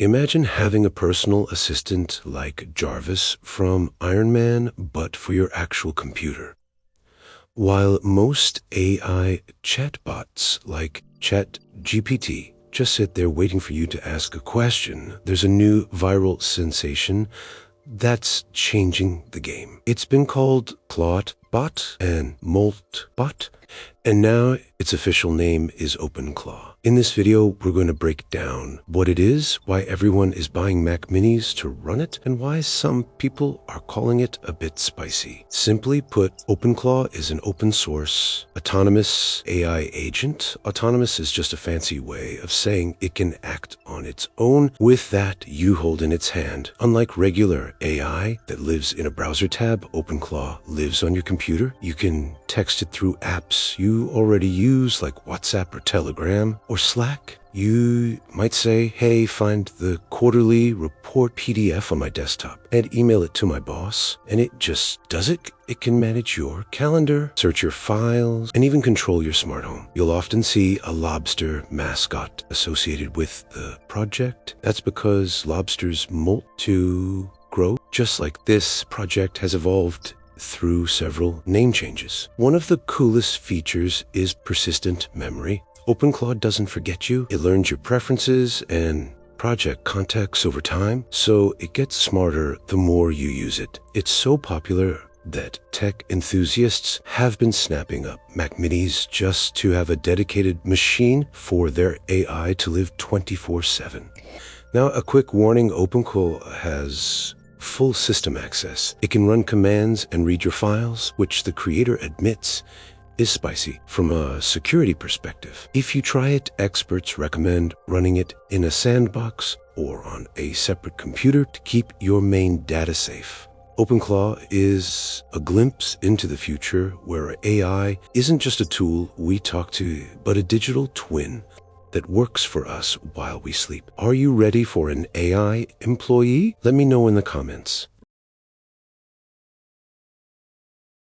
Imagine having a personal assistant like Jarvis from Iron Man, but for your actual computer. While most AI chatbots like ChatGPT just sit there waiting for you to ask a question, there's a new viral sensation that's changing the game. It's been called Clawdbot and Moltbot, and now its official name is OpenClaw. In this video, we're going to break down what it is, why everyone is buying Mac Minis to run it, and why some people are calling it a bit spicy. Simply put, OpenClaw is an open source, autonomous AI agent. Autonomous is just a fancy way of saying it can act on its own with that you hold in its hand. Unlike regular AI that lives in a browser tab, OpenClaw lives on your computer. You can text it through apps you already use like WhatsApp or Telegram or Slack. You might say, hey, find the quarterly report PDF on my desktop and email it to my boss, and it just does it. It can manage your calendar, search your files, and even control your smart home. You'll often see a lobster mascot associated with the project. That's because lobsters molt to grow. Just like this project has evolved through several name changes. One of the coolest features is persistent memory. OpenClaw doesn't forget you. It learns your preferences and project context over time, so it gets smarter the more you use it. It's so popular that tech enthusiasts have been snapping up Mac Minis just to have a dedicated machine for their AI to live 24/7. Now, a quick warning, OpenClaw has full system access. It can run commands and read your files, which the creator admits is spicy from a security perspective. If you try it, experts recommend running it in a sandbox or on a separate computer to keep your main data safe. OpenClaw is a glimpse into the future where AI isn't just a tool we talk to, but a digital twin that works for us while we sleep. Are you ready for an AI employee? Let me know in the comments.